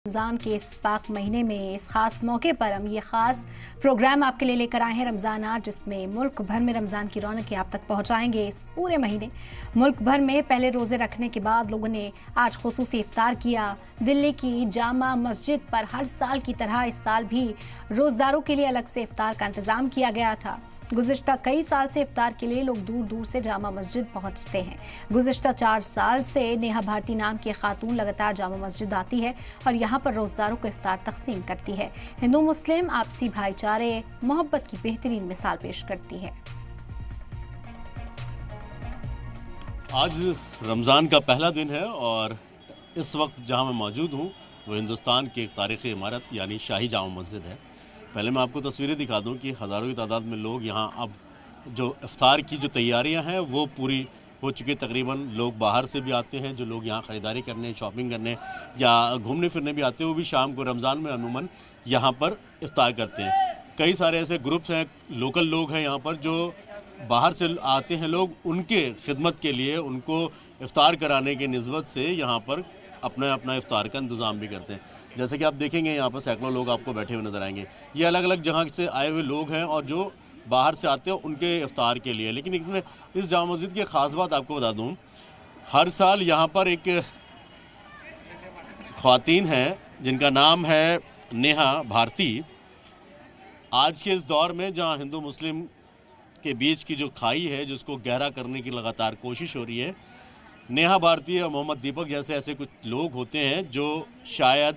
रमज़ान के इस पाक महीने में इस खास मौके पर हम ये खास प्रोग्राम आपके लिए लेकर आए हैं रमज़ान आज, जिसमें मुल्क भर में रमज़ान की रौनकें आप तक पहुंचाएंगे। इस पूरे महीने मुल्क भर में पहले रोज़े रखने के बाद लोगों ने आज खुसूसी इफ्तार किया। दिल्ली की जामा मस्जिद पर हर साल की तरह इस साल भी रोज़दारों के लिए अलग से इफ्तार का इंतज़ाम किया गया था। गुज़िश्ता कई साल से इफ्तार के लिए लोग दूर दूर से जामा मस्जिद पहुंचते हैं। गुज़िश्ता 4 साल से नेहा भारती नाम की खातून लगातार जामा मस्जिद आती है और यहां पर रोज़दारों को इफ्तार तकसीम करती है। हिंदू मुस्लिम आपसी भाईचारे मोहब्बत की बेहतरीन मिसाल पेश करती है। आज रमज़ान का पहला दिन है और इस वक्त जहां मैं मौजूद हूं वो हिंदुस्तान की एक तारीख़ी इमारत यानी शाही जामा मस्जिद है। पहले मैं आपको तस्वीरें दिखा दूं कि हज़ारों की तादाद में लोग यहां अब जो इफ्तार की जो तैयारियां हैं वो पूरी हो चुकी। तकरीबन लोग बाहर से भी आते हैं, जो लोग यहां ख़रीदारी करने, शॉपिंग करने या घूमने फिरने भी आते हैं, वो भी शाम को रमज़ान में अमूमन यहाँ पर इफ्तार करते हैं। कई सारे ऐसे ग्रुप्स हैं, लोकल लोग हैं यहाँ पर जो बाहर से आते हैं लोग, उनके खिदमत के लिए उनको इफ्तार कराने की निस्बत से यहाँ पर अपना इफ्तार का इंतज़ाम भी करते हैं। जैसे कि आप देखेंगे यहाँ पर सैकड़ों लोग आपको बैठे हुए नज़र आएंगे। ये अलग अलग जगह से आए हुए लोग हैं और जो बाहर से आते हैं उनके इफ्तार के लिए। लेकिन इस जामा मस्जिद की ख़ास बात आपको बता दूँ, हर साल यहाँ पर एक ख़वातीन हैं जिनका नाम है नेहा भारती। आज के इस दौर में जहाँ हिंदू मुस्लिम के बीच की जो खाई है जिसको गहरा करने की लगातार कोशिश हो रही है, नेहा भारती और मोहम्मद दीपक जैसे ऐसे कुछ लोग होते हैं जो शायद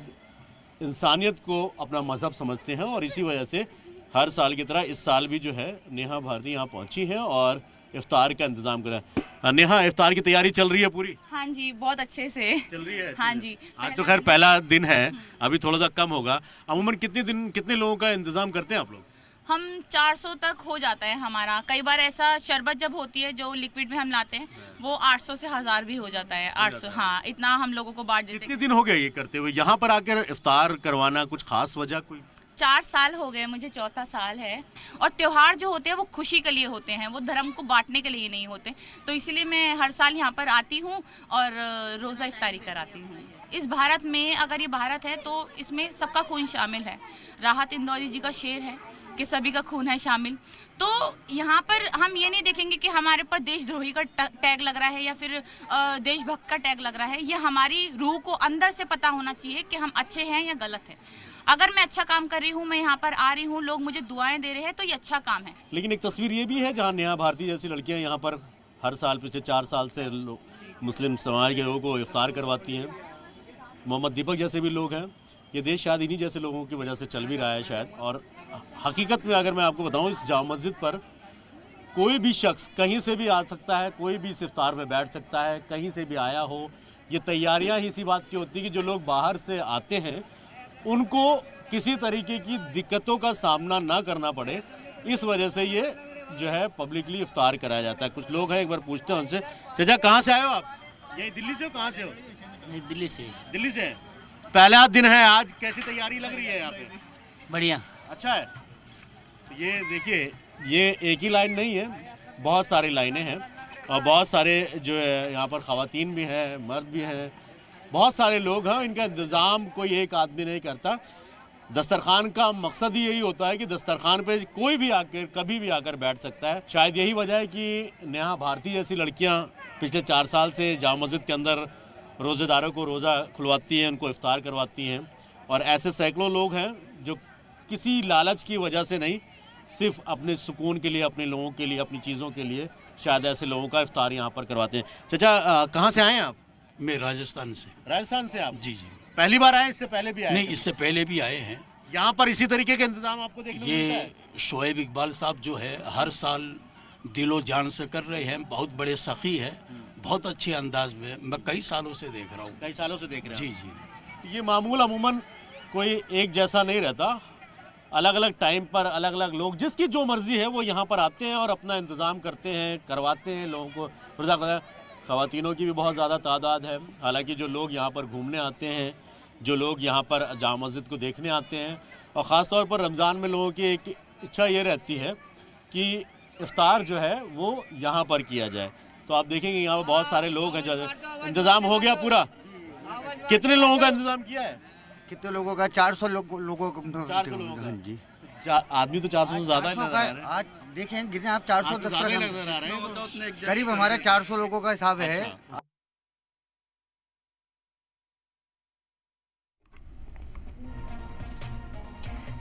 इंसानियत को अपना मज़हब समझते हैं और इसी वजह से हर साल की तरह इस साल भी जो है नेहा भारती यहाँ पहुँची हैं और इफ्तार का इंतज़ाम कर रहे हैं। नेहा, इफ्तार की तैयारी चल रही है पूरी? हाँ जी, बहुत अच्छे से चल रही है। हाँ जी, आज तो खैर पहला दिन है, अभी थोड़ा सा कम होगा। अमूमन कितने लोगों का इंतज़ाम करते हैं आप लोग? हम 400 तक हो जाता है हमारा। कई बार ऐसा शरबत जब होती है जो लिक्विड में हम लाते हैं वो 800 से 1000 भी हो जाता है। 800, हाँ, इतना हम लोगों को बांट देते हैं। कितने दिन हो गए ये करते हुए? यहाँ पर आकर इफ्तार करवाना कुछ खास वजह कोई? 4 साल हो गए, मुझे 4था साल है। और त्योहार जो होते हैं वो खुशी के लिए होते हैं, वो धर्म को बांटने के लिए नहीं होते। तो इसीलिए मैं हर साल यहाँ पर आती हूँ और रोज़ा इफ्तारी कराती हूँ। इस भारत में, अगर ये भारत है तो इसमें सबका खून शामिल है। राहत इंदौरी जी का शेर है कि सभी का खून है शामिल। तो यहाँ पर हम ये नहीं देखेंगे कि हमारे ऊपर देशद्रोही का टैग लग रहा है या फिर देशभक्त का टैग लग रहा है। ये हमारी रूह को अंदर से पता होना चाहिए कि हम अच्छे हैं या गलत हैं। अगर मैं अच्छा काम कर रही हूँ, मैं यहाँ पर आ रही हूँ, लोग मुझे दुआएं दे रहे हैं, तो ये अच्छा काम है। लेकिन एक तस्वीर ये भी है जहाँ नेहा भारती जैसी लड़कियाँ यहाँ पर हर साल पिछले 4 साल से मुस्लिम समाज के लोगों को इफ्तार करवाती हैं। मोहम्मद दीपक जैसे भी लोग हैं। ये देश शायद इन्हीं जैसे लोगों की वजह से चल भी रहा है शायद। और हकीकत में अगर मैं आपको बताऊं, इस जामा मस्जिद पर कोई भी शख्स कहीं से भी आ सकता है, कोई भी इस इफ्तार में बैठ सकता है, कहीं से भी आया हो। ये तैयारियां ही इसी बात की होती है कि जो लोग बाहर से आते हैं उनको किसी तरीके की दिक्कतों का सामना ना करना पड़े, इस वजह से ये जो है पब्लिकली इफ्तार कराया जाता है। कुछ लोग हैं, एक बार पूछते हैं उनसे। चाचा, कहाँ से आए हो आप? यही दिल्ली से हो? कहाँ से हो? दिल्ली से। दिल्ली से। पहला दिन है आज, कैसी तैयारी लग रही है यहाँ पे? बढ़िया, अच्छा है। ये देखिए, ये एक ही लाइन नहीं है, बहुत सारी लाइनें हैं और बहुत सारे जो है यहाँ पर ख़वातीन भी हैं, मर्द भी हैं, बहुत सारे लोग हैं। इनका इंतज़ाम कोई एक आदमी नहीं करता। दस्तरखान का मकसद ही यही होता है कि दस्तरखान पे कोई भी आकर कभी भी आकर बैठ सकता है। शायद यही वजह है कि नेहा भारती जैसी लड़कियाँ पिछले 4 साल से जामा मस्जिद के अंदर रोज़ेदारों को रोज़ा खुलवाती हैं, उनको इफ्तार करवाती हैं। और ऐसे सैकड़ों लोग हैं जो किसी लालच की वजह से नहीं, सिर्फ अपने सुकून के लिए, अपने लोगों के लिए, अपनी चीज़ों के लिए शायद ऐसे लोगों का इफ्तार यहाँ पर करवाते हैं। चाचा, कहाँ से आए हैं आप? मैं राजस्थान से। राजस्थान से आप? जी जी। पहली बार आए, इससे पहले भी आए? नहीं, इससे पहले भी आए हैं। यहाँ पर इसी तरीके के इंतजाम आपको देखने को मिलता है? ये शोएब इकबाल साहब जो है हर साल दिलो जान से कर रहे हैं, बहुत बड़े सखी है, बहुत अच्छे अंदाज में। मैं कई सालों से देख रहा हूँ। कई सालों से देख रहे हैं? जी जी। ये मामूल अमूमन कोई एक जैसा नहीं रहता। अलग अलग टाइम पर अलग अलग लोग, जिसकी जो मर्जी है वो यहाँ पर आते हैं और अपना इंतज़ाम करते हैं, करवाते हैं लोगों को रोज़ा। ख़वातीनों की भी बहुत ज़्यादा तादाद है। हालांकि जो लोग यहाँ पर घूमने आते हैं, जो लोग यहाँ पर जामा मस्जिद को देखने आते हैं, और ख़ास तौर पर रमज़ान में लोगों की एक इच्छा ये रहती है कि इफ्तार जो है वो यहाँ पर किया जाए। तो आप देखेंगे यहाँ पर बहुत सारे लोग हैं। जो इंतज़ाम हो गया पूरा? कितने लोगों का इंतज़ाम किया है? कितने लोगों का? 400 लोगों का। 400 लोगों का। हाँ जी। आदमी तो 400 से ज्यादा ही नजर आ रहे हैं। आज देखें गिने आप 400 आज तो ज्यादा ही नजर आ रहे हैं। करीब हमारा 400 लोगों का हिसाब है। अच्छा।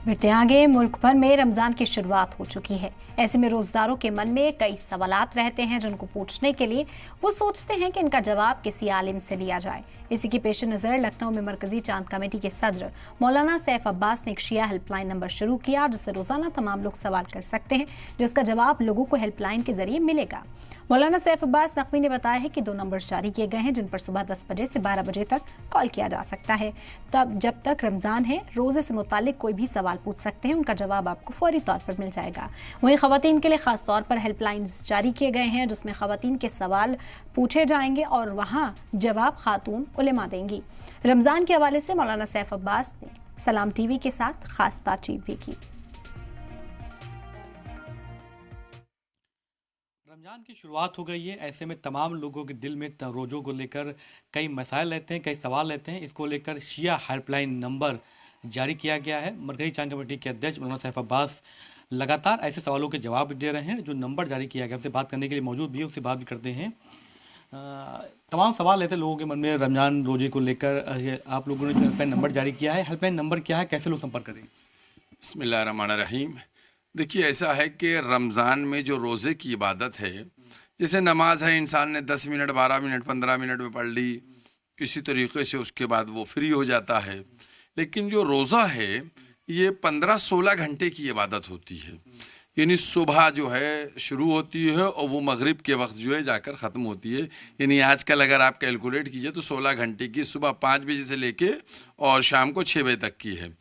बढ़ते आगे, मुल्क भर में रमजान की शुरुआत हो चुकी है। ऐसे में रोजदारों के मन में कई सवालात रहते हैं जिनको पूछने के लिए वो सोचते हैं कि इनका जवाब किसी आलिम से लिया जाए। इसी के पेश नजर लखनऊ में मरकजी चांद कमेटी के सदर मौलाना सैफ अब्बास ने एक शिया हेल्पलाइन नंबर शुरू किया जिससे रोजाना तमाम लोग सवाल कर सकते हैं, जिसका जवाब लोगों को हेल्पलाइन के जरिए मिलेगा। मौलाना सैफ अब्बास नकवी ने बताया है कि 2 नंबर जारी किए गए हैं जिन पर सुबह 10 बजे से 12 बजे तक कॉल किया जा सकता है। तब जब तक रमजान है, रोजे से मुतालिक कोई भी सवाल पूछ सकते हैं, उनका जवाब आपको फौरी तौर पर मिल जाएगा। वहीं खवातीन के लिए खास तौर पर हेल्पलाइन जारी किए गए हैं जिसमें खवातीन के सवाल पूछे जाएंगे और वहां जवाब खातून उलेमा देंगी। रमजान के हवाले से मौलाना सैफ अब्बास ने सलाम टीवी के साथ खास बातचीत भी की। रमज़ान की शुरुआत हो गई है, ऐसे में तमाम लोगों के दिल में रोज़ों को लेकर कई मसाइल रहते हैं, कई सवाल रहते हैं। इसको लेकर शिया हेल्पलाइन नंबर जारी किया गया है। मरकजी चांद कमेटी के अध्यक्ष मौलाना सैफ अब्बास लगातार ऐसे सवालों के जवाब दे रहे हैं। जो नंबर जारी किया गया, उससे बात करने के लिए मौजूद भी है, उससे बात भी करते हैं। तमाम सवाल रहते हैं लोगों के मन में रमज़ान रोजे को लेकर। आप लोगों ने जो हेल्पलाइन नंबर जारी किया है, हेल्पलाइन नंबर क्या है, कैसे लोग संपर्क करें? बिस्मिल्लाहिर्रहमानिर्रहीम। देखिए, ऐसा है कि रमज़ान में जो रोज़े की इबादत है, जैसे नमाज है, इंसान ने 10 मिनट 12 मिनट 15 मिनट में पढ़ ली, इसी तरीके से उसके बाद वो फ्री हो जाता है। लेकिन जो रोज़ा है ये 15-16 घंटे की इबादत होती है। यानी सुबह जो है शुरू होती है और वो मगरिब के वक्त जो है जाकर ख़त्म होती है। यानी आजकल अगर आप कैलकुलेट कीजिए तो 16 घंटे की, सुबह 5 बजे से लेके और शाम को 6 बजे तक की है।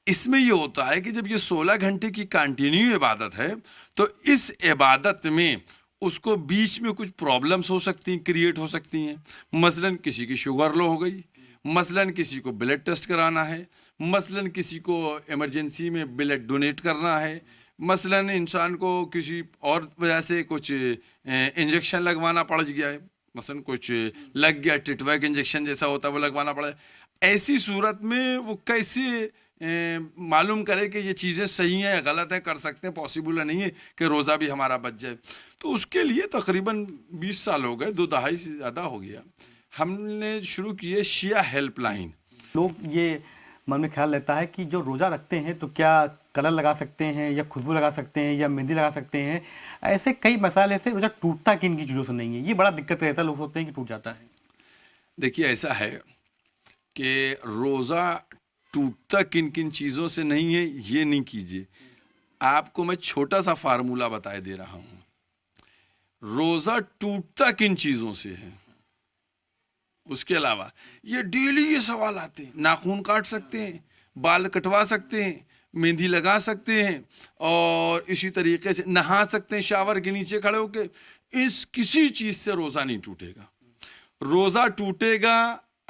इसमें ये होता है कि जब ये 16 घंटे की कंटिन्यू इबादत है तो इस इबादत में उसको बीच में कुछ प्रॉब्लम्स हो सकती हैं, क्रिएट हो सकती हैं। मसलन किसी की शुगर लो हो गई, मसलन किसी को ब्लड टेस्ट कराना है, मसलन किसी को इमरजेंसी में ब्लड डोनेट करना है, मसलन इंसान को किसी और वजह से कुछ इंजेक्शन लगवाना पड़ गया है, मसलन कुछ लग गया, टिटवैक इंजेक्शन जैसा होता है वो लगवाना पड़ा। ऐसी सूरत में वो कैसे मालूम करे कि ये चीज़ें सही हैं या गलत हैं, कर सकते हैं, पॉसिबल नहीं है कि रोज़ा भी हमारा बच जाए। तो उसके लिए तकरीबन 20 साल हो गए, 2 दहाई से ज़्यादा हो गया, हमने शुरू किए शिया हेल्पलाइन। लोग ये मन में ख्याल रहता है कि जो रोज़ा रखते हैं तो क्या कलर लगा सकते हैं या खुशबू लगा सकते हैं या मेहंदी लगा सकते हैं। ऐसे कई मसाले ऐसे रोज़ा टूटता किन की चीज़ों से नहीं है, ये बड़ा दिक्कत रहता है। लोग सोचते हैं कि टूट जाता है। देखिए, ऐसा है कि रोज़ा टूटता किन किन चीज़ों से नहीं है ये नहीं कीजिए। आपको मैं छोटा सा फार्मूला बताए दे रहा हूँ। रोज़ा टूटता किन चीज़ों से है, उसके अलावा ये डेली ये सवाल आते हैं। नाखून काट सकते हैं, बाल कटवा सकते हैं, मेहंदी लगा सकते हैं और इसी तरीके से नहा सकते हैं शावर के नीचे खड़े होकर। इस किसी चीज़ से रोज़ा नहीं टूटेगा। रोज़ा टूटेगा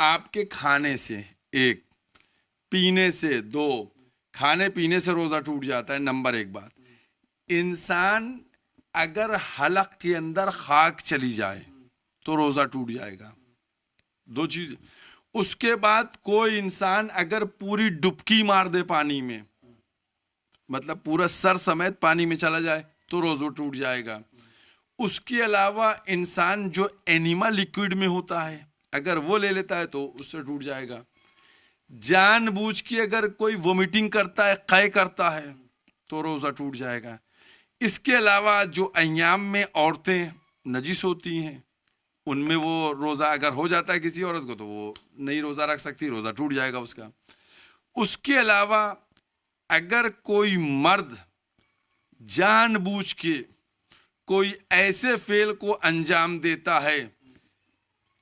आपके खाने से 1, पीने से 2। खाने पीने से रोज़ा टूट जाता है। नंबर 1 बात, इंसान अगर हलक के अंदर खाक चली जाए तो रोज़ा टूट जाएगा। 2 चीज़। उसके बाद कोई इंसान अगर पूरी डुबकी मार दे पानी में, मतलब पूरा सर समेत पानी में चला जाए तो रोज़ा टूट जाएगा। उसके अलावा इंसान जो एनिमा लिक्विड में होता है अगर वो ले लेता है तो उससे टूट जाएगा। जानबूझ के अगर कोई वोमिटिंग करता है, क़य करता है तो रोज़ा टूट जाएगा। इसके अलावा जो अय्याम में औरतें नजिस होती हैं उनमें वो रोज़ा अगर हो जाता है किसी औरत को तो वो नहीं रोज़ा रख सकती, रोज़ा टूट जाएगा उसका। उसके अलावा अगर कोई मर्द जानबूझ के कोई ऐसे फेल को अंजाम देता है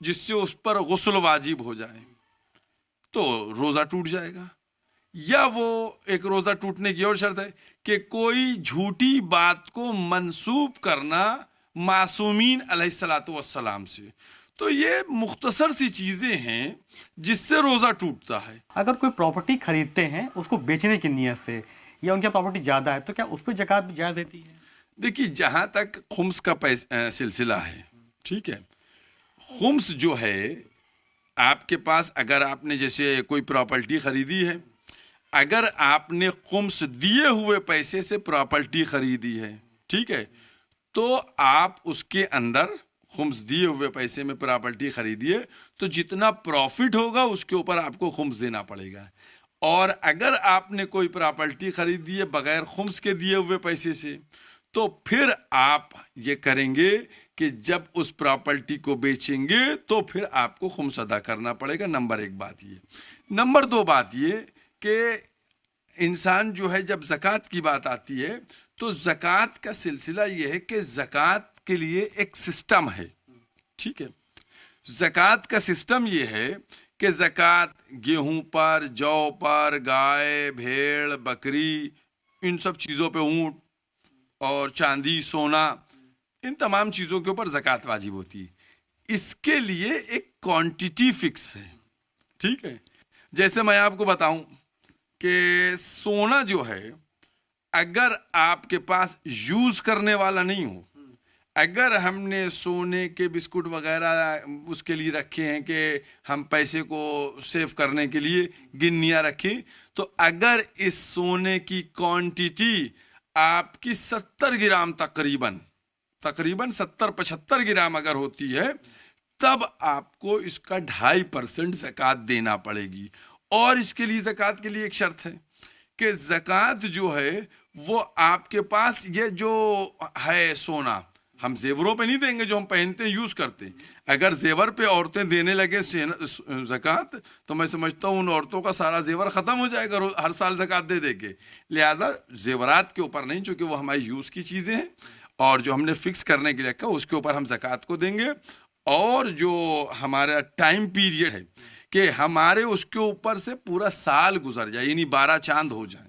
जिससे उस पर गुस्ल वाजिब हो जाए तो रोज़ा टूट जाएगा। या वो एक रोज़ा टूटने की और शर्त है कि कोई झूठी बात को मंसूब करना मासूमीन अलैहिस्सलातु वस्सलाम से। तो ये मुख्तसर सी चीज़ें हैं जिससे रोज़ा टूटता है। अगर कोई प्रॉपर्टी खरीदते हैं उसको बेचने की नीयत से या उनकी प्रॉपर्टी ज़्यादा है तो क्या उस पर ज़कात भी जायज़ देती है? देखिए, जहाँ तक खुम्स का सिलसिला है, ठीक है, खुम्स जो है आपके पास अगर आपने जैसे कोई प्रॉपर्टी खरीदी है, अगर आपने खुम्स दिए हुए पैसे से प्रॉपर्टी खरीदी है, ठीक है, तो आप उसके अंदर खुम्स दिए हुए पैसे में प्रॉपर्टी खरीदिए तो जितना प्रॉफिट होगा उसके ऊपर आपको खुम्स देना पड़ेगा। और अगर आपने कोई प्रॉपर्टी खरीदी है बगैर खुम्स के दिए हुए पैसे से, तो फिर आप ये करेंगे कि जब उस प्रॉपर्टी को बेचेंगे तो फिर आपको खुम्स अदा करना पड़ेगा। नंबर 1 बात ये। नंबर 2 बात ये कि इंसान जो है, जब ज़कात की बात आती है तो ज़कात का सिलसिला ये है कि ज़कात के लिए एक सिस्टम है, ठीक है। ज़कात का सिस्टम ये है कि ज़कात गेहूं पर, जौ पर, गाय, भेड़, बकरी, इन सब चीज़ों पे, ऊँट और चांदी, सोना, इन तमाम चीज़ों के ऊपर ज़कात वाजिब होती है। इसके लिए एक क्वांटिटी फिक्स है, ठीक है। जैसे मैं आपको बताऊं कि सोना जो है, अगर आपके पास यूज़ करने वाला नहीं हो, अगर हमने सोने के बिस्कुट वगैरह उसके लिए रखे हैं कि हम पैसे को सेव करने के लिए गिन्नियाँ रखें, तो अगर इस सोने की क्वांटिटी आपकी 70 ग्राम तकरीबन 70-75 ग्राम अगर होती है, तब आपको इसका 2.5% ज़कात देना पड़ेगी। और इसके लिए ज़कात के लिए एक शर्त है कि ज़कात जो है वो आपके पास, ये जो है सोना, हम जेवरों पे नहीं देंगे जो हम पहनते हैं, यूज़ करते हैं। अगर जेवर पे औरतें देने लगे ज़कात, तो मैं समझता हूँ उन औरतों का सारा जेवर ख़त्म हो जाएगा हर साल ज़कात दे के। लिहाजा जेवरात के ऊपर नहीं, चूँकि वो हमारी यूज़ की चीज़ें हैं, और जो हमने फिक्स करने के लिए रखा उसके ऊपर हम ज़कात को देंगे। और जो हमारा टाइम पीरियड है कि हमारे उसके ऊपर से पूरा साल गुजर जाए, यानी 12 चांद हो जाए।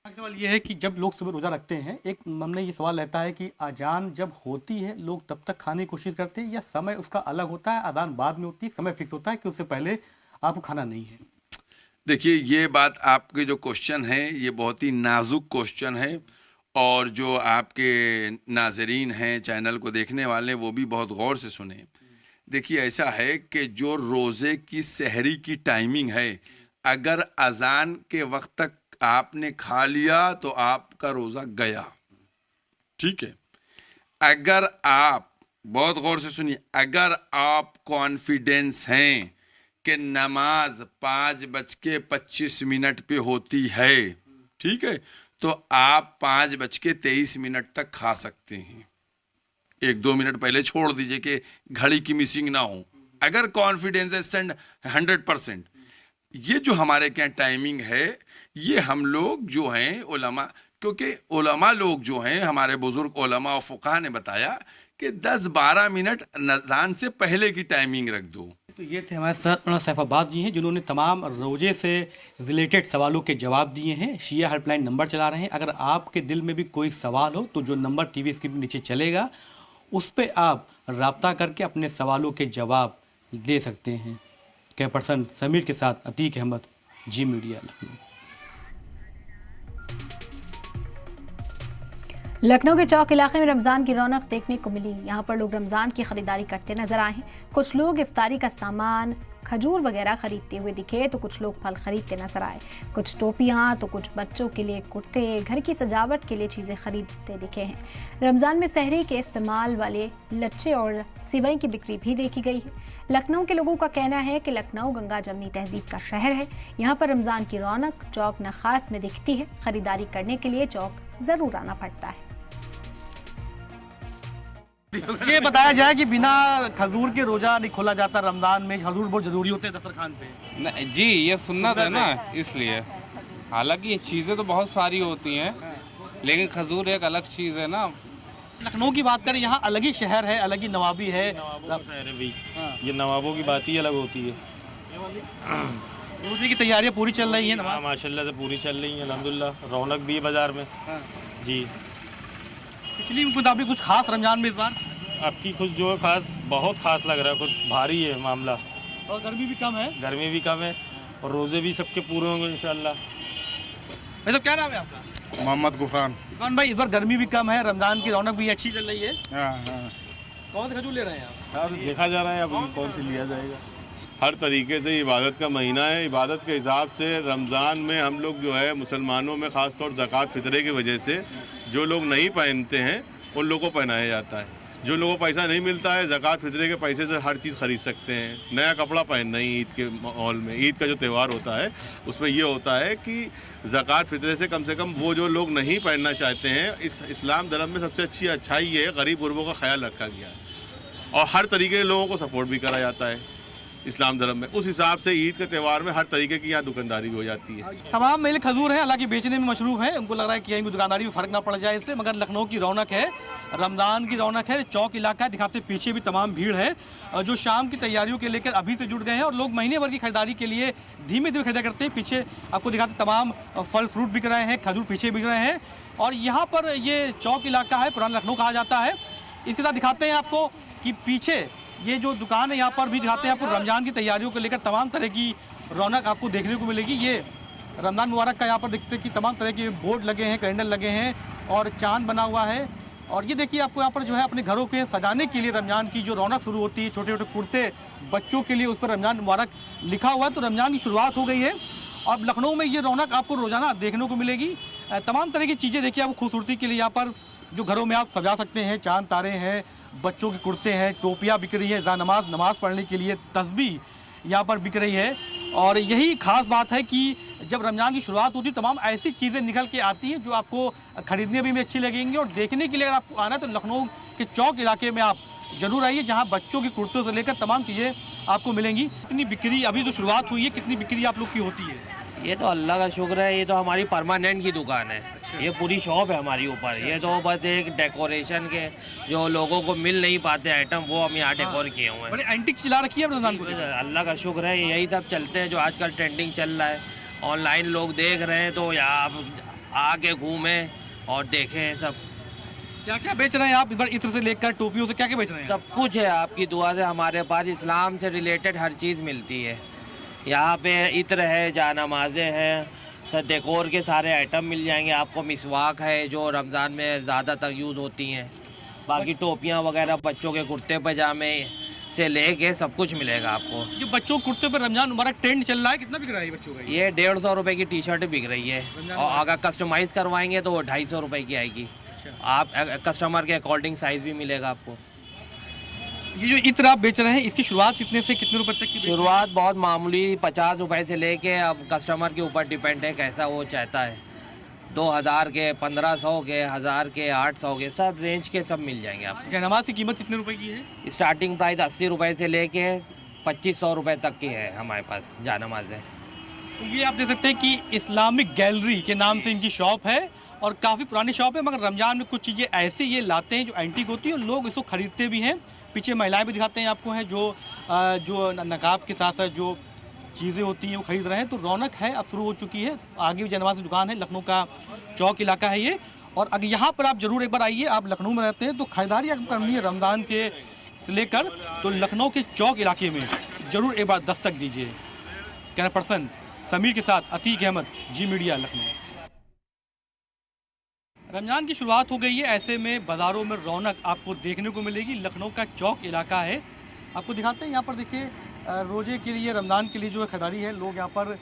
सवाल ये है कि जब लोग सुबह रोज़ा रखते हैं, एक मन में ये सवाल रहता है कि अजान जब होती है लोग तब तक खाने की कोशिश करते हैं, या समय उसका अलग होता है, अजान बाद में होती है, समय फिक्स होता है कि उससे पहले आपको खाना नहीं है? देखिए, ये बात, आपके जो क्वेश्चन है ये बहुत ही नाजुक क्वेश्चन है, और जो आपके नाजरीन हैं, चैनल को देखने वाले, वो भी बहुत गौर से सुने। देखिए, ऐसा है कि जो रोज़े की सहरी की टाइमिंग है, अगर अजान के वक्त तक आपने खा लिया तो आपका रोज़ा गया, ठीक है। अगर आप, बहुत गौर से सुनिए, अगर आप कॉन्फिडेंस हैं कि नमाज 5:25 पे होती है, ठीक है, तो आप 5:23 तक खा सकते हैं। 1-2 मिनट पहले छोड़ दीजिए कि घड़ी की मिसिंग ना हो। अगर कॉन्फिडेंस है 100%, ये जो हमारे क्या टाइमिंग है, ये हम लोग जो हैं उलमा, क्योंकि उलमा लोग जो हैं, हमारे बुजुर्ग उलमा और फुक़हा ने बताया कि 10-12 मिनट अज़ान से पहले की टाइमिंग रख दो। तो ये थे हमारे साथ मौलाना सैफ अब्बास जी हैं, जिन्होंने तमाम रोजे से रिलेटेड सवालों के जवाब दिए हैं। शिया हेल्पलाइन नंबर चला रहे हैं। अगर आपके दिल में भी कोई सवाल हो तो जो नंबर टीवी स्क्रीन के नीचे चलेगा, उस पर आप रब्ता करके अपने सवालों के जवाब दे सकते हैं। कैमरा पर्सन समीर के साथ अतीक अहमद, जी मीडिया, लखनऊ। लखनऊ के चौक इलाके में रमज़ान की रौनक देखने को मिली। यहाँ पर लोग रमज़ान की खरीदारी करते नजर आए हैं। कुछ लोग इफ्तारी का सामान, खजूर वगैरह खरीदते हुए दिखे, तो कुछ लोग फल खरीदते नजर आए। कुछ टोपियाँ, तो कुछ बच्चों के लिए कुर्ते, घर की सजावट के लिए चीज़ें खरीदते दिखे हैं। रमज़ान में सहरी के इस्तेमाल वाले लच्छे और सिवई की बिक्री भी देखी गई है। लखनऊ के लोगों का कहना है कि लखनऊ गंगा जमनी तहजीब का शहर है। यहाँ पर रमज़ान की रौनक चौक नखास में दिखती है। खरीदारी करने के लिए चौक ज़रूर आना पड़ता है। ये बताया जाए कि बिना खजूर के रोजा नहीं खोला जाता रमजान में। खजूर बहुत जरूरी होते हैं दस्तरखान पे। जी, ये सुन्नत है ना, इसलिए। हालांकि ये चीज़ें तो बहुत सारी होती हैं, लेकिन खजूर एक अलग चीज़ है ना। लखनऊ की बात करें, यहाँ अलग ही शहर है, अलग ही नवाबी है। शहर है भी, ये नवाबों की बात ही अलग होती है। रोजे की तैयारियाँ पूरी चल रही हैं ना? माशाल्लाह से पूरी चल रही हैं, अल्हम्दुलिल्लाह। रौनक भी है बाजार में। जी, पिछली मुताबिक कुछ खास रमजान में इस बार आपकी कुछ जो है खास, बहुत खास लग रहा है, कुछ भारी है मामला। और गर्मी भी कम है। गर्मी भी कम है और रोज़े भी सबके पूरे होंगे इंशाल्लाह। भाई साहब, क्या नाम है आपका? मोहम्मद गुफरान। गुफरान भाई, इस बार गर्मी भी कम है, रमजान की रौनक भी अच्छी चल रही है। हाँ हाँ, कौन से खजूर ले रहे हैं आप? देखा जा रहा है अब कौन सी लिया जाएगा। हर तरीके से इबादत का महीना है। इबादत के हिसाब से रमज़ान में हम लोग जो है मुसलमानों में ख़ास तौर ज़कात फ़ितरे की वजह से जो लोग नहीं पहनते हैं उन लोगों को पहनाया जाता है। जो लोगों को पैसा नहीं मिलता है ज़कात फ़ितरे के पैसे से हर चीज़ ख़रीद सकते हैं। नया कपड़ा पहनना ही ईद के माहौल में, ईद का जो त्यौहार होता है उसमें ये होता है कि ज़कात फ़ितरे से कम वो जो लोग नहीं पहनना चाहते हैं, इस इस्लाम धर्म में सबसे अच्छी अच्छाई ये है गरीब गुरबों का ख्याल रखा गया है और हर तरीके के लोगों को सपोर्ट भी करा जाता है इस्लाम धर्म में। उस हिसाब से ईद के त्यौहार में हर तरीके की यहाँ दुकानदारी भी हो जाती है। तमाम मेले खजूर हैं, हालांकि बेचने में मशरूफ है। उनको लग रहा है कि यहीं दुकानदारी में फ़र्क ना पड़ जाए इससे, मगर लखनऊ की रौनक है, रमज़ान की रौनक है। चौक इलाका है, दिखाते पीछे भी तमाम भीड़ है जो शाम की तैयारियों के लेकर अभी से जुट गए हैं और लोग महीने भर की खरीदारी के लिए धीमे धीमे खरीदा करते हैं। पीछे आपको दिखाते तमाम फल फ्रूट बिक रहे हैं, खजूर पीछे बिक रहे हैं और यहाँ पर ये चौक इलाका है, पुराना लखनऊ कहा जाता है। इसके साथ दिखाते हैं आपको कि पीछे ये जो दुकान है यहाँ पर भी दिखाते हैं आपको रमज़ान की तैयारियों को लेकर तमाम तरह की रौनक आपको देखने को मिलेगी। ये रमज़ान मुबारक का यहाँ पर देखते हैं कि तमाम तरह के बोर्ड लगे हैं, कैंडल लगे हैं और चांद बना हुआ है। और ये देखिए आपको यहाँ पर जो है अपने घरों के सजाने के लिए रमज़ान की जो रौनक शुरू होती है, छोटे छोटे कुर्ते बच्चों के लिए उस पर रमज़ान मुबारक लिखा हुआ है, तो रमज़ान की शुरुआत हो गई है। और लखनऊ में ये रौनक आपको रोज़ाना देखने को मिलेगी। तमाम तरह की चीज़ें देखिए आपको खूबसूरती के लिए यहाँ पर जो घरों में आप सजा सकते हैं, चांद तारे हैं, बच्चों के कुर्ते हैं, टोपियाँ बिक रही है, नमाज पढ़ने के लिए तस्बीह यहाँ पर बिक रही है। और यही खास बात है कि जब रमज़ान की शुरुआत होती है तमाम ऐसी चीज़ें निकल के आती हैं जो आपको ख़रीदने में भी अच्छी लगेंगी और देखने के लिए अगर आपको आना है तो लखनऊ के चौक इलाके में आप ज़रूर आइए, जहाँ बच्चों के कुर्तों से लेकर तमाम चीज़ें आपको मिलेंगी। कितनी बिक्री अभी जो शुरुआत हुई है, कितनी बिक्री आप लोग की होती है? ये तो अल्लाह का शुक्र है, ये तो हमारी परमानेंट की दुकान है। ये पूरी शॉप है हमारी ऊपर। ये तो बस एक डेकोरेशन के जो लोगों को मिल नहीं पाते आइटम वो हम यहाँ डेकोर किए हुए हैं। बड़े एंटीक चला रखी है रमज़ान को। अल्लाह का शुक्र है, यही सब चलते हैं जो आजकल ट्रेंडिंग चल रहा है। ऑनलाइन लोग देख रहे हैं तो यहाँ आप आके घूमें और देखें सब। क्या क्या बेच रहे हैं आप? इत्र से लेकर टोपियों से क्या क्या बेच रहे हैं? सब कुछ है, आपकी दुआ से हमारे पास इस्लाम से रिलेटेड हर चीज़ मिलती है। यहाँ पे इत्र है, जानमाज़ें हैं, सर डेकोर के सारे आइटम मिल जाएंगे आपको। मिसवाक है जो रमज़ान में ज़्यादातर यूज़ होती हैं। बाकी टोपियाँ वगैरह, बच्चों के कुर्ते पजामे से लेके सब कुछ मिलेगा आपको। जो बच्चों के कुर्ते पर रमज़ान मुबारक ट्रेंड चल रहा है, कितना बिक रहा है बच्चों का? ये 150 रुपये की टी शर्ट बिक रही है और अगर कस्टमाइज़ करवाएंगे तो वो 250 रुपये की आएगी। आप कस्टमर के अकॉर्डिंग साइज़ भी मिलेगा आपको। ये जो इत्र आप बेच रहे हैं इसकी शुरुआत कितने से कितने रुपए तक की? शुरुआत बहुत मामूली 50 रुपए से लेके अब कस्टमर के ऊपर डिपेंड है कैसा वो चाहता है। 2000 के, 1500 के, 1000 के, 800 के, सब रेंज के सब मिल जाएंगे आपको। जयनमाज़ की कीमत कितने रुपए की है? स्टार्टिंग प्राइस 80 रुपए से लेके 2500 रुपए तक की है हमारे पास जयनमाज़ है। तो ये आप देख सकते हैं कि इस्लामिक गैलरी के नाम से इनकी शॉप है और काफ़ी पुरानी शॉप है, मगर रमज़ान में कुछ चीज़ें ऐसी ये लाते हैं जो एंटीक होती है और लोग इसको ख़रीदते भी हैं। पीछे महिलाएं भी दिखाते हैं आपको हैं जो नकाब के साथ साथ जो चीज़ें होती हैं वो खरीद रहे हैं। तो रौनक है अब शुरू हो चुकी है। आगे भी जयनमाज़ की दुकान है, लखनऊ का चौक इलाका है ये। और अगर यहाँ पर आप ज़रूर एक बार आइए, आप लखनऊ में रहते हैं तो खरीदारी आपको करनी है रमज़ान के से लेकर, तो लखनऊ के चौक इलाके में ज़रूर एक बार दस्तक दीजिए। कैमरा पर्सन समीर के साथ अतीक अहमद, जी मीडिया, लखनऊ। रमज़ान की शुरुआत हो गई है, ऐसे में बाज़ारों में रौनक आपको देखने को मिलेगी। लखनऊ का चौक इलाका है, आपको दिखाते हैं। यहाँ पर देखिए रोज़े के लिए, रमज़ान के लिए जो खरीदारी है, लोग यहाँ पर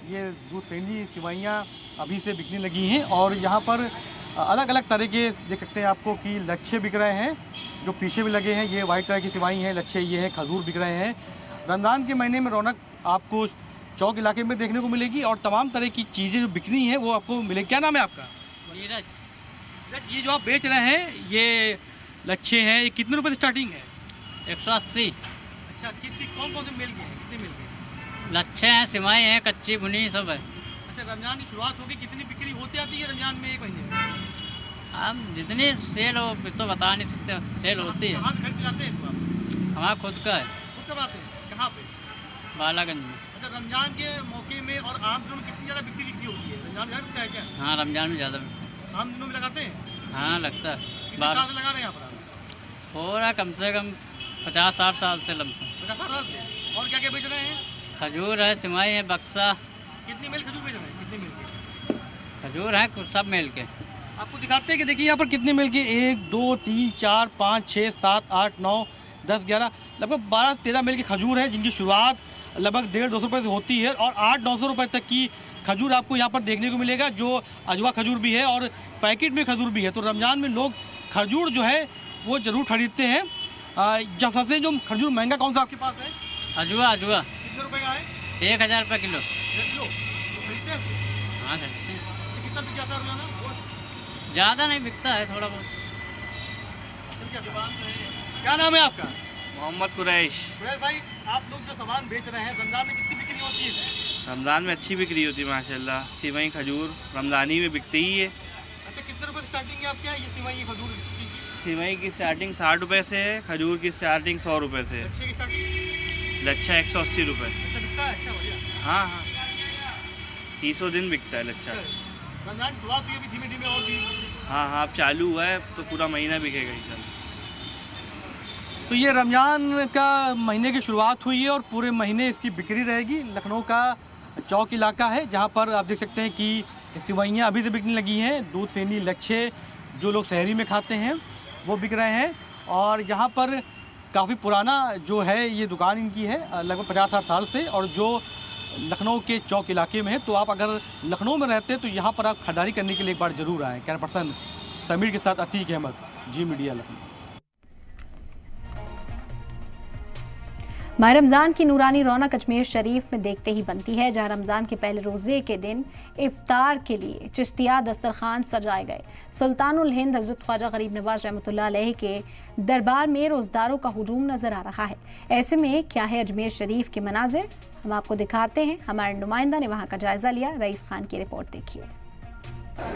ये दूध फेनी, सिवाइयाँ अभी से बिकने लगी हैं। और यहाँ पर अलग अलग तरह के देख सकते हैं आपको कि लच्छे बिक रहे हैं जो पीछे भी लगे हैं। ये वाइट कलर की सिवाई हैं, लच्छे ये हैं, खजूर बिक रहे हैं। रमज़ान के महीने में रौनक आपको चौक इलाके में देखने को मिलेगी और तमाम तरह की चीज़ें जो बिकनी है वो आपको मिलेगी। क्या नाम है आपका? नीरज। ये जो आप बेच रहे हैं ये लच्छे हैं, ये कितने रुपए से स्टार्टिंग है? 180। अच्छा, कौन कौन से मिल गए, कितने मिल गए? लच्छे हैं, सिमाई हैं, कच्ची भुनी सब है। अच्छा, रमज़ान की शुरुआत होगी, कितनी बिक्री होती आती है रमज़ान में एक महीने? अब जितनी सेल हो तो बता नहीं सकते, सेल होती है। कहाँ से खरीद लाते हैं आप? हमारा खुद का है। खुद का बात है, कहाँ पे? बालागंज में। अच्छा, रमज़ान के मौके में और आम दिनों में कितनी ज़्यादा बिक्री होती है? रमज़ान ज़्यादा है क्या? हाँ, रमज़ान में ज़्यादा। आम दिनों में लगाते हैं? हाँ, लगता है। कितने साल से लगा रहे हैं यहाँ पर? हो रहा कम से कम 50-60 साल से लगता है। 50 साल से। और क्या क्या बेच रहे हैं? खजूर है, सिमाई है, बक्सा। कितनी मेल खजूर बेच रहे हैं? कितने मेल के खजूर है? कुछ सब मेल के। आपको दिखाते हैं कि देखिए यहाँ पर कितने मेल के, 1 2 3 4 5 6 7 8 9 10 11 लगभग 12-13 मेल के खजूर हैं जिनकी शुरुआत लगभग 150-200 रुपये से होती है और 800-900 रुपये तक की खजूर आपको यहाँ पर देखने को मिलेगा, जो अजवा खजूर भी है और पैकेट में खजूर भी है। तो रमज़ान में लोग खजूर जो है वो ज़रूर खरीदते हैं। जब सबसे जो खजूर महंगा कौन सा आपके पास है? अजवा। कितने रुपए का है? 1000 रुपये किलो। 1 किलो खरीदते हैं? हाँ खरीदते हैं। कितना बिक जाता है रोजाना? ज़्यादा नहीं बिकता है, थोड़ा बहुत। क्या नाम है आपका? मोहम्मद कुरैश। भाई, आप लोग जो सामान बेच रहे हैं, रमज़ान में कितनी बिक्री होती है? रमज़ान में अच्छी बिक्री होती है माशाल्लाह। सिवई खजूर रमज़ानी में बिकती ही है। अच्छा, कितने रुपए स्टार्टिंग है आपके यहाँ ये सिवई खजूर? सिवई की स्टार्टिंग 60 रुपये से है, खजूर की स्टार्टिंग 100 रुपये से है। अच्छे की स्टार्टिंग? लच्छा 180 रुपये। अच्छा बिकता है? अच्छा बढ़िया। हाँ 300 दिन बिकता है लच्छा। रमज़ान की शुरुआत हुई अभी धीमे-धीमे और भी? हाँ अब चालू हुआ है तो पूरा महीना बिकेगा इधर। तो ये रमज़ान का महीने की शुरुआत हुई है और पूरे महीने इसकी बिक्री रहेगी। लखनऊ का चौक इलाका है जहाँ पर आप देख सकते हैं कि सिवैयाँ अभी से बिकने लगी हैं। दूध फेनी लच्छे जो लोग शहरी में खाते हैं वो बिक रहे हैं और यहाँ पर काफ़ी पुराना जो है ये दुकान इनकी है, लगभग 50-60 साल से, और जो लखनऊ के चौक इलाके में है। तो आप अगर लखनऊ में रहते हैं तो यहाँ पर आप खरीदारी करने के लिए एक बार ज़रूर आएँ। कैमरा पर्सन समीर के साथ अतीक अहमद, जी मीडिया लखनऊ। माह रमज़ान की नूरानी रौनक अजमेर शरीफ में देखते ही बनती है, जहां रमज़ान के पहले रोज़े के दिन इफ्तार के लिए चिश्तिया दस्तरखान सजाए गए। सुल्तानुल हिंद हज़रत ख्वाजा गरीब नवाज रहमतुल्लाह अलैह के दरबार में रोज़दारों का हुजूम नजर आ रहा है। ऐसे में क्या है अजमेर शरीफ के मनाजिर, हम आपको दिखाते हैं। हमारे नुमाइंदा ने वहाँ का जायजा लिया। रईस खान की रिपोर्ट देखिए।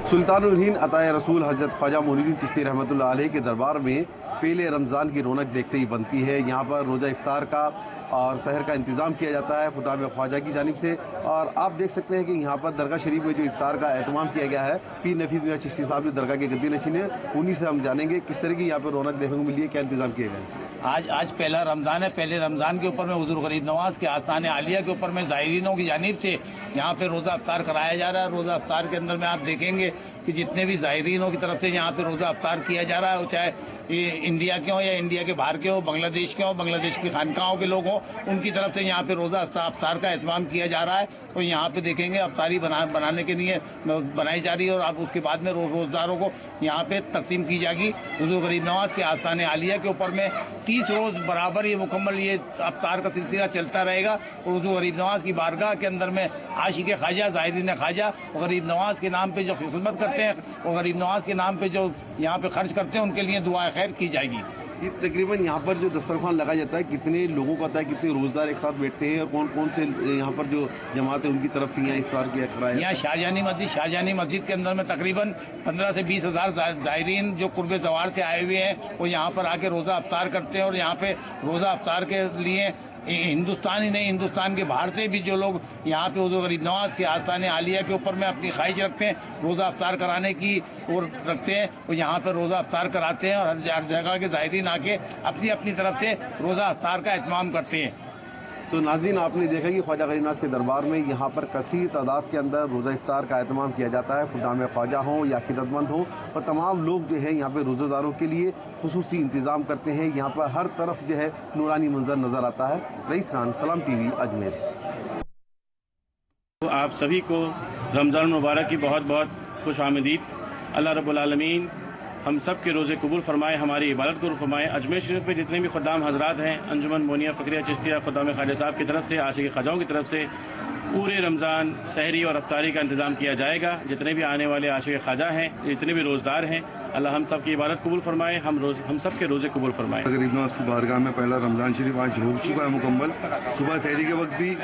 सुल्तानुल हिंद अताए रसूल हज़रत ख्वाजा मोइनुद्दीन चिश्ती रहमतुल्लाह अलैह के दरबार में पहले रमज़ान की रौनक देखते ही बनती है। यहाँ पर रोज़ा इफ्तार का और सहर का इंतज़ाम किया जाता है खुदा में ख्वाजा की जानिब से। और आप देख सकते हैं कि यहाँ पर दरगाह शरीफ में जो इफ्तार का एहतमाम किया गया है, पीर नफीस मियां चिश्ती साहब जो दरगाह के गद्दी नशीन है, उन्हीं से हम जानेंगे किस तरह की यहाँ पर रौनक देखने को मिली है, क्या इंतज़ाम किए गए। आज पहला रमज़ान है। पहले रमज़ान के ऊपर में हुज़ूर गरीब नवाज के आस्थान आलिया के ऊपर में ज़ायरीनों की जानिब से यहाँ पे रोज़ा इफ्तार कराया जा रहा है। रोज़ा इफ्तार के अंदर में आप देखेंगे कि जितने भी ज़ायरीनों की तरफ से यहाँ पे रोज़ा इफ्तार किया जा रहा है, चाहे ये इंडिया के हो या इंडिया के बाहर के हो, बांग्लादेश के हो, बांग्लादेश की खानकाहों के लोग हों, उनकी तरफ से यहाँ पे रोज़ा इफ्तार का एहतमाम किया जा रहा है। तो यहाँ पे देखेंगे इफ्तारी बनाने के लिए बनाई जा रही है और अब उसके बाद में रोज़दारों को यहाँ पे तकसीम की जाएगी। हुज़ूर गरीब नवाज के आस्थान आलिया के ऊपर में 30 रोज़ बराबर ये मुकम्मल ये इफ्तार का सिलसिला चलता रहेगा। और हुज़ूर गरीब नवाज की बारगाह के अंदर में आशिक ख्वाजा ज़ायरीन ख्वाजा गरीब नवाज के नाम पे जो खिदमत करते हैं और गरीब नवाज के नाम पे जो यहाँ पे खर्च करते हैं, उनके लिए दुआ खैर की जाएगी। ये तकरीबन यहाँ पर जो दस्तरखान लगाया जाता है, कितने लोगों का होता है, कितने रोजदार एक साथ बैठते हैं और कौन कौन से यहाँ पर जो जमात है उनकी तरफ से यहाँ इफ्तार किया कराया? यहाँ शाहजहानी मस्जिद के अंदर में तकरीबन 15 से 20 हज़ार ज़ायरीन जो कुर्बे ज़वार से आए हुए हैं वो यहाँ पर आके रोज़ा इफ्तार करते हैं। और यहाँ पे रोज़ा इफ्तार के लिए हिंदुस्तान ही नहीं, हिंदुस्तान के बाहर से भी जो लोग यहाँ पे हुज़ूर गरीब नवाज के आस्थान आलिया के ऊपर में अपनी ख्वाहिश रखते हैं, रोज़ा इफ्तार कराने की और रखते हैं, वो यहाँ पे रोज़ा इफ्तार कराते हैं और हर जगह के ज़ायरीन आके अपनी अपनी तरफ से रोज़ा इफ्तार का एहतमाम करते हैं। तो नाज़रीन, आपने देखा कि ख्वाजा गरीब नवाज के दरबार में यहाँ पर कसीर तादाद के अंदर रोज़ा इफ्तार का एहतमाम किया जाता है। खुदाम ख्वाजा हों या खिदमतमंद हों, और तमाम लोग जो है यहाँ पे रोज़ेदारों के लिए खुसूसी इंतज़ाम करते हैं। यहाँ पर हर तरफ जो है नूरानी मंजर नज़र आता है। रईस खान, सलाम टीवी, अजमेर। तो आप सभी को रमज़ान मुबारक की बहुत बहुत खुश आमदीद। अल्लाह रब्बुल आलमीन हम सब के रोज़े कबूल फरमाए, हमारी इबादत को फरमाए। अजमेर शरीफ में जितने भी खुदाम हजरात हैं, अंजुमन मोनिया फ़करिया चिश्तिया खुदाम ख्वाजा साहब की तरफ से, आशिक ख्वाजाओं की तरफ से पूरे रमज़ान सहरी और अफ्तारी का इंतज़ाम किया जाएगा। जितने भी आने वाले आशिक ख्वाजा हैं, जितने भी रोज़दार हैं, अल्लाह हम सब की इबादत कबूल फरमाए, हम सब के रोज़े कबूल फरमाए। गरीब नवाज की बारगाह में पहला रमज़ान शरीफ आज हो चुका है मुकम्मल। सुबह सहरी के वक्त भी